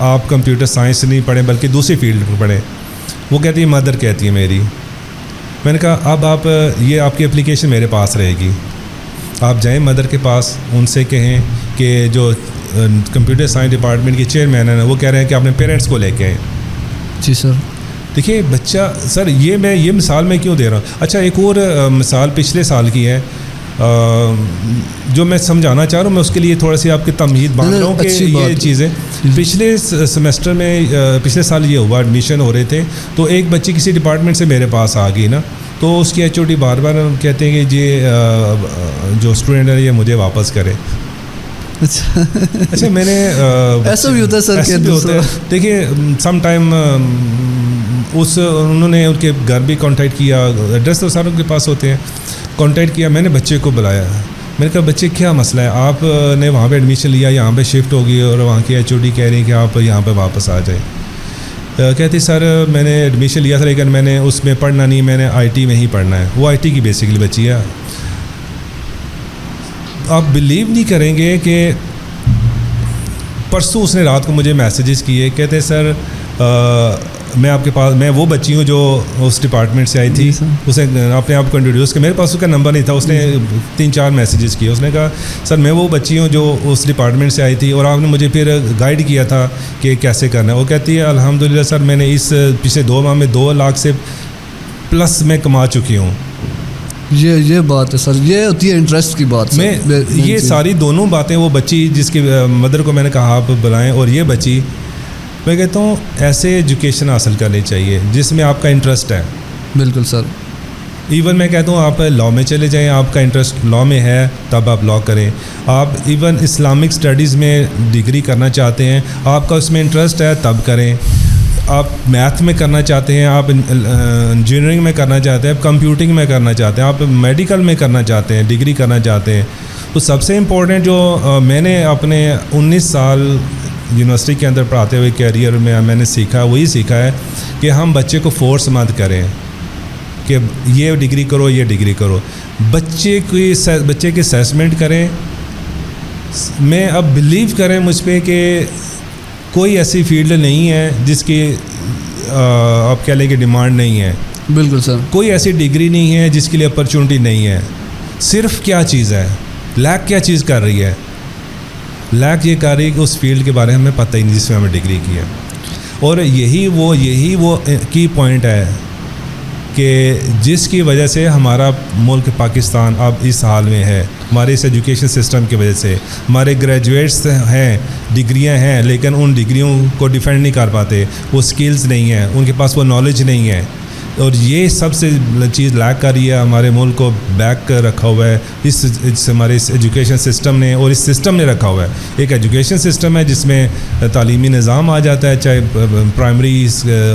آپ کمپیوٹر سائنس نہیں پڑھیں بلکہ دوسری فیلڈ پر پڑھیں؟ وہ کہتی ہے مدر کہتی ہے میری. میں نے کہا اب یہ آپ کی اپلیکیشن میرے پاس رہے گی، آپ جائیں مدر کے پاس، ان سے کہیں کہ جو کمپیوٹر سائنس ڈپارٹمنٹ کے چیئرمین ہیں وہ کہہ رہے ہیں کہ اپنے پیرنٹس کو لے کے آئیں. جی سر. دیکھیے بچہ، سر یہ مثال میں کیوں دے رہا ہوں؟ اچھا ایک اور مثال پچھلے سال کی ہے جو میں سمجھانا چاہ رہا ہوں، میں اس کے لیے تھوڑا سی آپ کی تمہید باندھ رہا ہوں کہ یہ چیزیں پچھلے سیمسٹر میں، پچھلے سال یہ ہوا، ایڈمیشن ہو رہے تھے، تو ایک بچی کسی ڈپارٹمنٹ سے میرے پاس آ گئی نا، تو اس کی HOD بار بار کہتے ہیں کہ یہ جو اسٹوڈنٹ ہے یہ مجھے واپس کرے. اچھا میں نے ایسا بھی ہوتا ہے سر کہ دیکھیے سم ٹائم انہوں نے ان کے گھر بھی کانٹیکٹ کیا، ایڈریس تو ساروں کے پاس ہوتے ہیں، کانٹیکٹ کیا. میں نے بچے کو بلایا، میں نے کہا بچے کیا مسئلہ ہے؟ آپ نے وہاں پہ ایڈمیشن لیا، یہاں پہ شفٹ ہو گئی اور وہاں کی HOD کہہ رہی ہیں کہ آپ یہاں پہ واپس آ جائیں. کہتی سر میں نے ایڈمیشن لیا تھا لیکن میں نے اس میں پڑھنا نہیں، میں نے IT میں ہی پڑھنا ہے. وہ IT کی بیسیکلی بچی ہے. آپ بلیو نہیں کریں گے کہ پرسوں اس نے رات کو مجھے میسیجز کیے، کہتے سر میں آپ کے پاس، میں وہ بچی ہوں جو اس ڈپارٹمنٹ سے آئی تھی. اس نے اپنے آپ کو انٹروڈیوس کیا، میرے پاس اس کا نمبر نہیں تھا، اس نے 3-4 میسیجز کیے. اس نے کہا سر میں وہ بچی ہوں جو اس ڈپارٹمنٹ سے آئی تھی اور آپ نے مجھے پھر گائیڈ کیا تھا کہ کیسے کرنا ہے. وہ کہتی ہے الحمدللہ سر میں نے اس پچھلے 2 ماہ میں 2 لاکھ سے پلس میں کما چکی ہوں. یہ بات ہے سر، یہ ہوتی ہے انٹرسٹ کی بات. میں یہ ساری دونوں باتیں، وہ بچی جس کی مدر کو میں نے کہا آپ بلائیں، اور یہ بچی، میں کہتا ہوں ایسے ایجوکیشن حاصل کرنی چاہیے جس میں آپ کا انٹرسٹ ہے. بالکل سر. ایون میں کہتا ہوں آپ لاء میں چلے جائیں، آپ کا انٹرسٹ لاء میں ہے تب آپ لاء کریں. آپ ایون اسلامک اسٹڈیز میں ڈگری کرنا چاہتے ہیں، آپ کا اس میں انٹرسٹ ہے تب کریں. آپ میتھ میں کرنا چاہتے ہیں، آپ انجینئرنگ میں کرنا چاہتے ہیں، آپ کمپیوٹنگ میں کرنا چاہتے ہیں، آپ میڈیکل میں کرنا چاہتے ہیں، ڈگری کرنا چاہتے ہیں. تو سب سے امپورٹنٹ جو میں نے اپنے 19 سال یونیورسٹی کے اندر پڑھاتے ہوئے کیریئر میں نے سیکھا، وہی سیکھا ہے کہ ہم بچے کو فورس مت کریں. کہ یہ ڈگری کرو یہ ڈگری کرو. بچے کی اسیسمنٹ کریں. میں اب بلیو کریں مجھ پہ کہ کوئی ایسی فیلڈ نہیں ہے جس کی آپ کہہ لیں کہ ڈیمانڈ نہیں ہے. بالکل سر. کوئی ایسی ڈگری نہیں ہے جس کے لیے اپرچونٹی نہیں ہے. صرف کیا چیز ہے, لیک کیا چیز کر رہی ہے, لیک یہ کر رہی ہے کہ اس فیلڈ کے بارے میں ہمیں پتہ ہی نہیں جس میں ہمیں ڈگری کی ہے. اور یہی وہ کی پوائنٹ ہے کہ جس کی وجہ سے ہمارا ملک پاکستان اب اس حال میں ہے. ہمارے اس ایجوکیشن سسٹم کی وجہ سے ہمارے گریجویٹس ہیں, ڈگریاں ہیں, لیکن ان ڈگریوں کو ڈیفینڈ نہیں کر پاتے. وہ سکلز نہیں ہیں ان کے پاس, وہ نالج نہیں ہے. اور یہ سب سے چیز لیک کر رہی ہے, ہمارے ملک کو بیک رکھا ہوا ہے اس ہمارے اس ایجوکیشن سسٹم نے, اور اس سسٹم نے رکھا ہوا ہے. ایک ایجوکیشن سسٹم ہے جس میں تعلیمی نظام آ جاتا ہے, چاہے پرائمری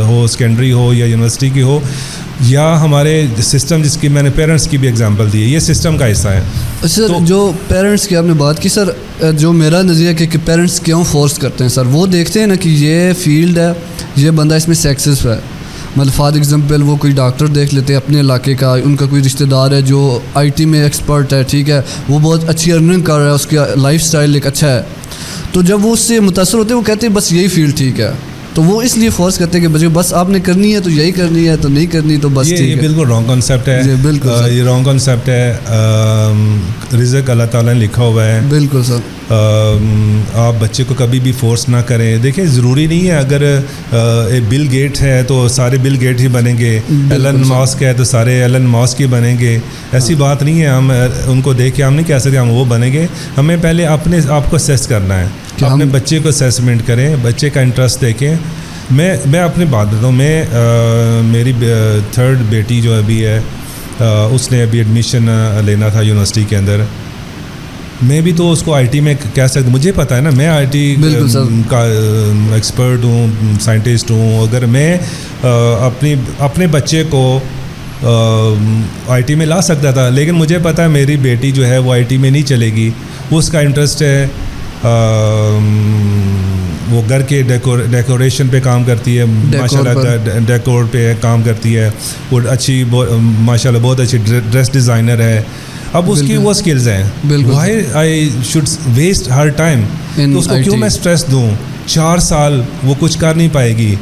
ہو, سیکنڈری ہو یا یونیورسٹی کی ہو, یا ہمارے سسٹم جس کی میں نے پیرنٹس کی بھی اگزامپل دی ہے, یہ سسٹم کا حصہ ہے. سر جو پیرنٹس کی آپ نے بات کی سر, جو میرا نظریہ کہ پیرنٹس کیوں فورس کرتے ہیں سر, وہ دیکھتے ہیں نا کہ یہ فیلڈ ہے, یہ بندہ اس میں سکسیس ہے. مطلب فار ایگزامپل وہ کوئی ڈاکٹر دیکھ لیتے ہیں اپنے علاقے کا, ان کا کوئی رشتہ دار ہے جو آئی ٹی میں ایکسپرٹ ہے, ٹھیک ہے, وہ بہت اچھی ارننگ کر رہا ہے, اس کا لائف سٹائل ایک اچھا ہے, تو جب وہ اس سے متاثر ہوتے ہیں وہ کہتے ہیں بس یہی فیلڈ ٹھیک ہے. تو وہ اس لیے فورس کرتے ہیں کہ بس آپ نے کرنی ہے تو یہی کرنی ہے, تو نہیں کرنی تو بس ٹھیک ہے. یہ بالکل رانگ کانسیپٹ ہے. بالکل یہ رانگ کانسیپٹ ہے. رزق اللہ تعالیٰ نے لکھا ہوا ہے. بالکل سر. آپ بچے کو کبھی بھی فورس نہ کریں. دیکھیں ضروری نہیں ہے اگر بل گیٹ ہے تو سارے بل گیٹ ہی بنیں گے, ایلن ماسک ہے تو سارے ایلن ماسک ہی بنیں گے. ایسی بات نہیں ہے. ہم ان کو دیکھ کے ہم نہیں کہہ سکتے ہم وہ بنیں گے. ہمیں پہلے اپنے آپ کو اسیس کرنا ہے, اپنے بچے کو اسیسمنٹ کریں, بچے کا انٹرسٹ دیکھیں. میں اپنی بات بتاتا ہوں. میں میری 3rd بیٹی جو ابھی ہے, اس نے ابھی ایڈمیشن لینا تھا یونیورسٹی کے اندر. میں بھی تو اس کو آئی ٹی میں کہہ سکتا, مجھے پتہ ہے نا, میں آئی ٹی کا ایکسپرٹ ہوں, سائنٹسٹ ہوں. اگر میں اپنے بچے کو آئی ٹی میں لا سکتا تھا, لیکن مجھے پتہ ہے میری بیٹی جو ہے وہ آئی ٹی میں نہیں چلے گی. اس کا انٹرسٹ ہے, وہ گھر کے ڈیکوریشن پہ کام کرتی ہے, ماشاء اللہ ڈیکور پہ کام کرتی ہے. وہ اچھی ماشاء اللہ بہت اچھی ڈریس ڈیزائنر ہے. اب اس کی وہ سکلز ہیں. Why I should waste her time. تو اس کو کیوں میں اسٹریس دوں؟ 4 سال وہ کچھ کر نہیں پائے گی,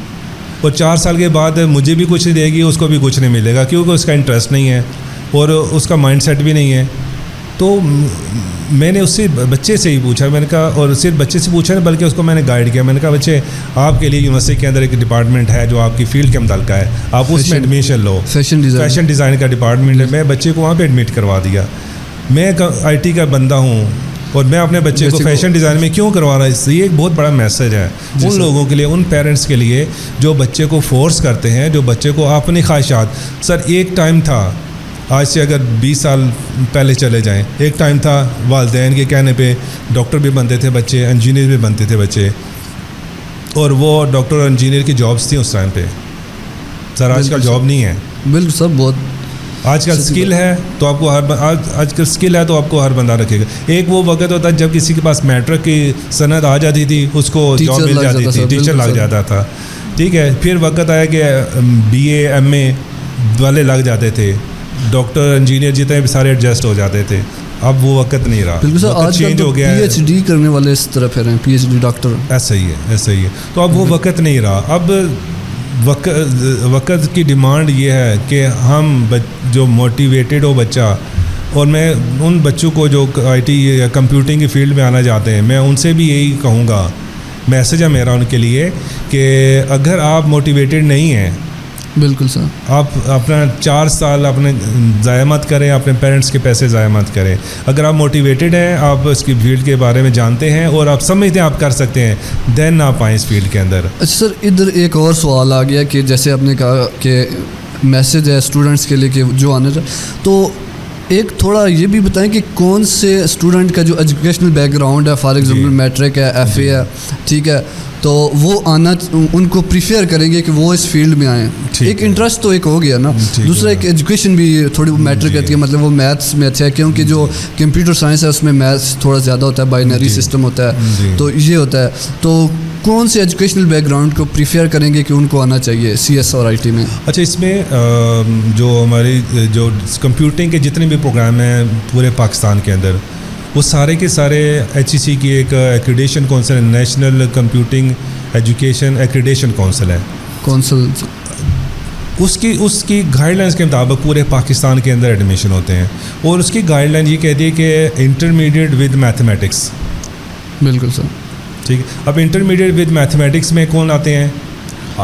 اور 4 سال کے بعد مجھے بھی کچھ نہیں دے گی, اس کو بھی کچھ نہیں ملے گا, کیونکہ اس کا انٹرسٹ نہیں ہے اور اس کا مائنڈ سیٹ بھی نہیں ہے. تو میں نے اس سے بچے سے ہی پوچھا, میں نے کہا, اور صرف بچے سے پوچھا نہیں بلکہ اس کو میں نے گائیڈ کیا. میں نے کہا بچے آپ کے لیے یونیورسٹی کے اندر ایک ڈپارٹمنٹ ہے جو آپ کی فیلڈ کے متعلقہ ہے, آپ اس میں ایڈمیشن لو. فیشن ڈیزائن کا ڈپارٹمنٹ ہے. میں بچے کو وہاں پہ ایڈمٹ کروا دیا. میں آئی ٹی کا بندہ ہوں اور میں اپنے بچے کو فیشن ڈیزائن میں کیوں کروا رہا ہوں؟ یہ ایک بہت بڑا میسج ہے ان لوگوں کے لیے, ان پیرنٹس کے لیے جو بچے کو فورس کرتے ہیں, جو بچے کو اپنی خواہشات. سر ایک ٹائم تھا, آج سے اگر 20 سال پہلے چلے جائیں, ایک ٹائم تھا والدین کے کہنے پہ ڈاکٹر بھی بنتے تھے بچے, انجینئر بھی بنتے تھے بچے, اور وہ ڈاکٹر اور انجینئر کی جابس تھیں اس ٹائم پہ. سر آج کل جاب نہیں ہے. بالکل سر. بہت آج کل اسکل ہے تو آپ کو آج کل اسکل ہے تو آپ کو ہر بندہ رکھے گا. ایک وہ وقت ہوتا ہے جب کسی کے پاس میٹرک کی سند آ جاتی تھی, اس کو جاب مل جاتی تھی, ٹیچر لگ جاتا تھا, ٹھیک ہے. پھر وقت آیا کہ BA MA والے لگ جاتے تھے, ڈاکٹر انجینئر جتنے بھی سارے ایڈجسٹ ہو جاتے تھے. اب وہ وقت نہیں رہا. بالکل سر. آج چینج ہو گیا ہے. PhD کرنے والے اس طرح پھر ہیں, PhD ڈاکٹر. ایسا ہی ہے, ایسا ہی ہے. تو اب وہ وقت نہیں رہا. اب وقت کی ڈیمانڈ یہ ہے کہ ہم جو موٹیویٹڈ ہو بچہ, اور میں ان بچوں کو جو آئی ٹی یا کمپیوٹنگ کی فیلڈ میں آنا چاہتے ہیں, میں ان سے بھی یہی کہوں گا, میسج ہے میرا ان کے لیے کہ اگر آپ موٹیویٹڈ نہیں ہیں, بالکل سر, آپ اپنا 4 سال اپنے ضائع مت کریں, اپنے پیرنٹس کے پیسے ضائع مت کریں. اگر آپ موٹیویٹڈ ہیں, آپ اس کی فیلڈ کے بارے میں جانتے ہیں اور آپ سمجھتے ہیں آپ کر سکتے ہیں, دین آپ آئیں اس فیلڈ کے اندر. اچھا سر, ادھر ایک اور سوال آ گیا کہ جیسے آپ نے کہا کہ میسج ہے اسٹوڈنٹس کے لیے کہ جو آنے تھا, تو ایک تھوڑا یہ بھی بتائیں کہ کون سے اسٹوڈنٹ کا جو ایجوکیشنل بیک گراؤنڈ ہے, فار ایگزامپل میٹرک ہے, FA ہے, ٹھیک ہے, تو وہ آنا ان کو پریفر کریں گے کہ وہ اس فیلڈ میں آئیں. ایک انٹرسٹ تو ایک ہو گیا نا, دوسرا ایک ایجوکیشن بھی تھوڑی میٹر کرتی ہے, مطلب وہ میتھس میں اچھا ہے, کیونکہ جو کمپیوٹر سائنس ہے اس میں میتھس تھوڑا زیادہ ہوتا ہے, بائنری سسٹم ہوتا ہے, تو یہ ہوتا ہے. تو کون سے ایجوکیشنل بیک گراؤنڈ کو پریفر کریں گے کہ ان کو آنا چاہیے CS اور IT میں؟ اچھا، اس میں جو ہماری جو کمپیوٹنگ کے جتنے بھی پروگرام ہیں پورے پاکستان کے اندر، وہ سارے کے سارے HEC کی ایک ایکریڈیشن کونسل ہے، national computing education accreditation council ہے، کونسل اس کی گائیڈ لائنس کے مطابق پورے پاکستان کے اندر ایڈمیشن ہوتے ہیں. اور اس کی گائیڈ لائن یہ کہتی ہے کہ انٹرمیڈیٹ ود میتھمیٹکس. بالکل سر. ٹھیک ہے. اب انٹرمیڈیٹ ود میتھمیٹکس میں کون آتے ہیں؟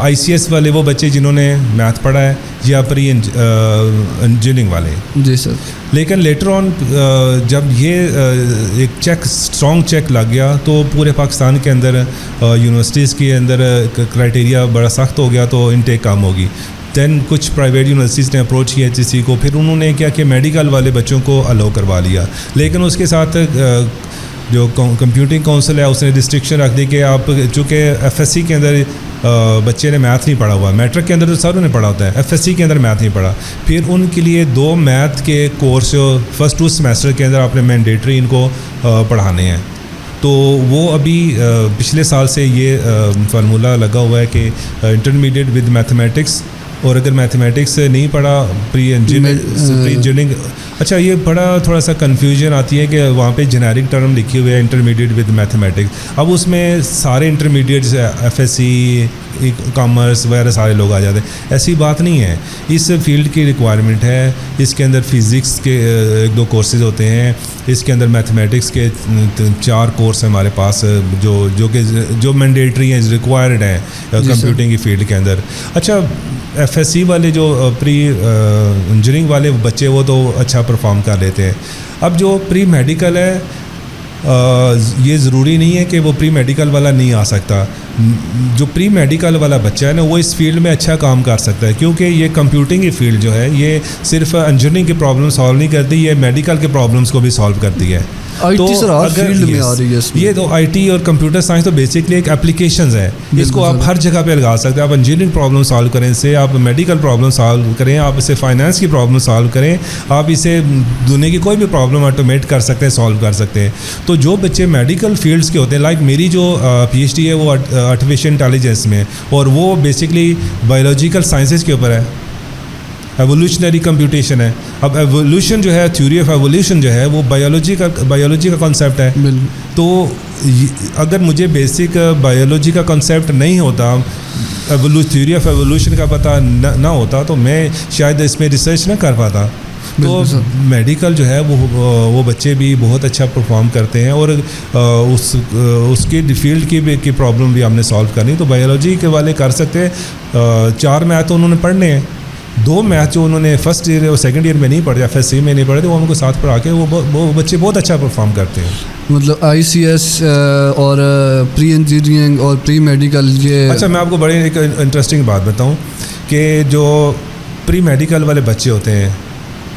ICS والے وہ بچے جنہوں نے میتھ پڑھا ہے، یا پری انجینئرنگ والے. جی سر. لیکن لیٹر آن جب یہ ایک اسٹرانگ چیک لگ گیا تو پورے پاکستان کے اندر یونیورسٹیز کے اندر کرائٹیریا بڑا سخت ہو گیا، تو انٹیک کم ہوگی. دین کچھ پرائیویٹ یونیورسٹیز نے اپروچ کیا HEC کو، پھر انہوں نے کیا کہ میڈیکل والے بچوں کو الاؤ کروا لیا. لیکن اس کے ساتھ جو کمپیوٹنگ کونسل ہے اس نے ریسٹرکشن رکھ دی کہ آپ چونکہ FSC کے اندر بچے نے میتھ نہیں پڑھا ہوا، میٹرک کے اندر تو ساروں نے پڑھا ہوتا ہے، FSC کے اندر میتھ نہیں پڑھا، پھر ان کے لیے 2 میتھ کے کورس فرسٹ 2 سیمیسٹر کے اندر آپ نے مینڈیٹری ان کو پڑھانے ہیں. تو وہ ابھی پچھلے سال سے یہ فارمولہ لگا ہوا ہے کہ انٹرمیڈیٹ ود میتھمیٹکس، اور اگر میتھمیٹکس نہیں پڑھا پری انجینئرنگ. اچھا، یہ بڑا تھوڑا سا کنفیوژن آتی ہے کہ وہاں پہ جنیرک ٹرم لکھی ہوئی ہے انٹرمیڈیٹ ود میتھمیٹکس. اب اس میں سارے انٹرمیڈیٹ FSC کامرس وغیرہ سارے لوگ آ جاتے ہیں. ایسی بات نہیں ہے، اس فیلڈ کی ریکوائرمنٹ ہے. اس کے اندر فزکس کے 1-2 کورسز ہوتے ہیں، اس کے اندر میتھمیٹکس کے 4 کورس ہیں ہمارے پاس جو مینڈیٹری ہیں، ریکوائرڈ ہیں کمپیوٹنگ کی فیلڈ کے اندر. اچھا، FSC والے جو پری انجینئرنگ والے بچے وہ تو اچھا پرفارم کر لیتے ہیں. اب جو پری میڈیکل ہے، یہ ضروری نہیں ہے کہ وہ پری میڈیکل والا نہیں آ سکتا. جو پری میڈیکل والا بچہ ہے نا، وہ اس فیلڈ میں اچھا کام کر سکتا ہے، کیونکہ یہ کمپیوٹنگ کی فیلڈ جو ہے یہ صرف انجینئرنگ کے پرابلم سالو نہیں کرتی، یہ میڈیکل کے پرابلمس کو بھی سالو کرتی ہے. IT سر ہر فیلڈ میں آ رہی ہے. یہ تو IT اور کمپیوٹر سائنس تو بیسکلی ایک اپلیکیشنز ہے، اس کو آپ ہر جگہ پہ لگا سکتے ہیں. آپ انجینئرنگ پرابلم سالو کریں اس سے، آپ میڈیکل پرابلم سالو کریں، آپ اسے فائنانس کی پرابلم سالو کریں، آپ اسے دنیا کی کوئی بھی پرابلم آٹومیٹ کر سکتے ہیں، سالو کر سکتے ہیں. تو جو بچے میڈیکل فیلڈس کے ہوتے ہیں، لائک میری جو PhD ہے وہ آرٹیفیشیل انٹیلیجنس میں، اور وہ بیسکلی بایولوجیکل سائنسز کے اوپر ہے، ایولیوشنری کمپیوٹیشن ہے. اب ایولیوشن جو ہے، تھیوری آف ایولیوشن جو ہے، وہ بایولوجی کا کنسیپٹ ہے. تو اگر مجھے بیسک بایولوجی کا کنسیپٹ نہیں ہوتا، تھیوری آف ایولیوشن کا پتہ نہ ہوتا، تو میں شاید اس میں ریسرچ نہ کر پاتا. تو میڈیکل جو ہے وہ بچے بھی بہت اچھا پرفارم کرتے ہیں، اور اس کی فیلڈ کی پرابلم بھی ہم نے سالو کرنی. تو بایولوجی کے والے کر سکتے ہیں. 4 میتھ تو انہوں نے پڑھنے ہیں، 2 میتھ جو انہوں نے فرسٹ ایئر اور سیکنڈ ایئر میں نہیں پڑھے، FSC میں نہیں پڑھے، تو وہ ان کو ساتھ پڑھا کے وہ بچے بہت اچھا پرفارم کرتے ہیں. مطلب ICS اور پری انجینئرنگ اور پری میڈیکل یہ. اچھا، میں آپ کو بڑی ایک انٹرسٹنگ بات بتاؤں کہ جو پری میڈیکل والے بچے ہوتے ہیں،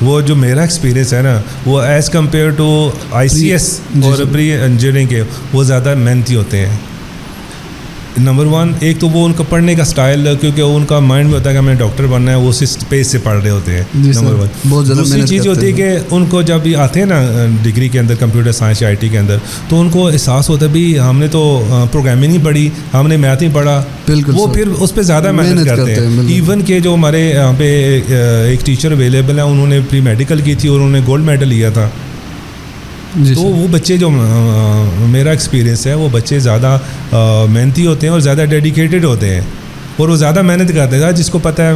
وہ جو میرا ایکسپیرینس ہے نا، وہ ایز کمپیئر ٹو ICS اور پری انجینئرنگ کے وہ زیادہ محنتی ہوتے ہیں. نمبر 1 ایک تو وہ ان کا پڑھنے کا سٹائل، کیونکہ ان کا مائنڈ میں ہوتا ہے کہ ہمیں ڈاکٹر بننا ہے، وہ اسی پیج سے پڑھ رہے ہوتے ہیں. نمبر 1 دوسری چیز ہوتی ہے کہ ان کو جب بھی آتے ہیں نا ڈگری کے اندر، کمپیوٹر سائنس یا IT کے اندر، تو ان کو احساس ہوتا ہے بھی ہم نے تو پروگرامنگ نہیں پڑھی، ہم نے میتھ نہیں پڑھا. وہ پھر اس پہ زیادہ محنت کرتے ہیں. ایون کہ جو ہمارے یہاں پہ ایک ٹیچر اویلیبل ہیں، انہوں نے پری میڈیکل کی تھی اور انہوں نے گولڈ میڈل لیا تھا. تو وہ بچے جو میرا ایکسپیرینس ہے، وہ بچے زیادہ محنتی ہوتے ہیں اور زیادہ ڈیڈیکیٹڈ ہوتے ہیں، اور وہ زیادہ محنت کرتے ہیں. جس کو پتہ ہے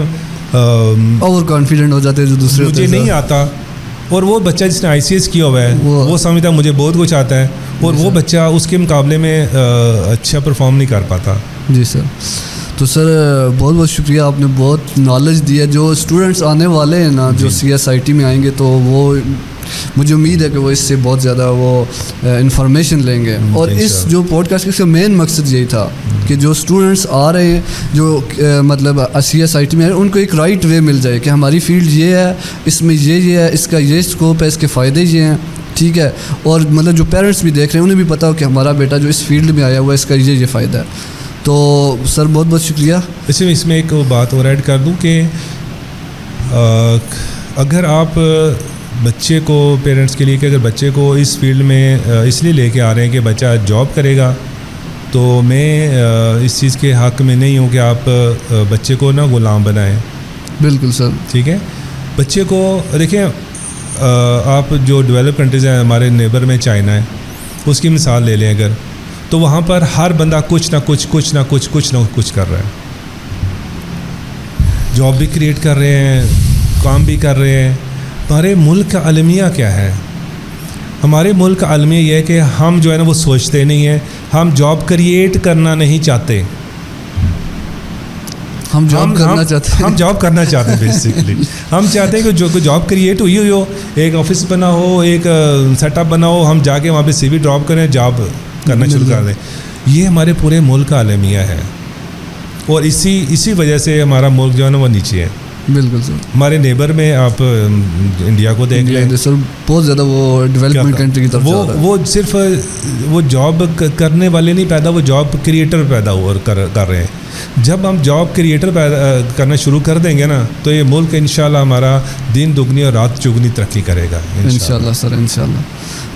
اوور کانفیڈنٹ ہو جاتے ہیں جو دوسرے مجھے نہیں آتا، اور وہ بچہ جس نے ICS کیا ہوا ہے وہ سمجھتا ہے مجھے بہت کچھ آتا ہے، اور وہ بچہ اس کے مقابلے میں اچھا پرفارم نہیں کر پاتا. جی سر. تو سر بہت بہت شکریہ، آپ نے بہت نالج دی ہے. جو اسٹوڈنٹس آنے والے ہیں نا، جو CS IT میں آئیں گے، تو وہ مجھے امید ہے کہ وہ اس سے بہت زیادہ وہ انفارمیشن لیں گے. اور اس جو پوڈ کاسٹ کا مین مقصد یہی تھا کہ جو اسٹوڈنٹس آ رہے ہیں، جو مطلب CS IT میں ان کو ایک رائٹ وے مل جائے کہ ہماری فیلڈ یہ ہے، اس میں یہ ہے، اس کا یہ اسکوپ ہے، اس کے فائدے یہ ہیں. ٹھیک ہے. اور مطلب جو پیرنٹس بھی دیکھ رہے ہیں انہیں بھی پتا ہو کہ ہمارا بیٹا جو اس فیلڈ میں آیا ہوا ہے، اس کا یہ فائدہ ہے. تو سر بہت بہت شکریہ. اس میں ایک بات اور ایڈ کر دوں کہ اگر آپ بچے کو، پیرنٹس کے لیے، کہ اگر بچے کو اس فیلڈ میں اس لیے لے کے آ رہے ہیں کہ بچہ جاب کرے گا، تو میں اس چیز کے حق میں نہیں ہوں کہ آپ بچے کو نا غلام بنائیں. بالکل سر. ٹھیک ہے. بچے کو دیکھیں آپ جو ڈیولپ کنٹریز ہیں, ہمارے نیبر میں چائنا ہے, اس کی مثال لے لیں اگر, تو وہاں پر ہر بندہ کچھ نہ کچھ کر رہا ہے. جاب بھی کریٹ کر رہے ہیں, کام بھی کر رہے ہیں. ہمارے ملک کا المیہ کیا ہے؟ ہمارے ملک کا المیہ یہ ہے کہ ہم جو ہے نا وہ سوچتے نہیں ہیں, ہم جاب کریٹ کرنا نہیں چاہتے. ہم جاب کرنا چاہتے ہیں. ہم جاب کرنا چاہتے ہیں بیسکلی. ہم چاہتے ہیں کہ جو جاب کریٹ ہوئی ہو, ایک آفس بنا ہو, ایک سیٹ اپ بنا ہو, ہم جا کے وہاں پہ سی وی ڈراپ کریں, جاب کرنا شروع کر دیں. یہ ہمارے پورے ملک کا المیہ ہے, اور اسی وجہ سے ہمارا ملک جو ہے نا وہ نیچے ہے. بالکل سر. ہمارے نیبر میں آپ انڈیا کو دیکھ لیں سر, بہت زیادہ وہ ڈیولپمنٹ کنٹری کی طرف جا رہا ہے. وہ صرف وہ جاب کرنے والے نہیں پیدا, وہ جاب کریٹر پیدا کر رہے ہیں. جب ہم جاب کریٹر کرنا شروع کر دیں گے نا, تو یہ ملک انشاءاللہ ہمارا دن دگنی اور رات چگنی ترقی کرے گا انشاءاللہ سر, انشاءاللہ.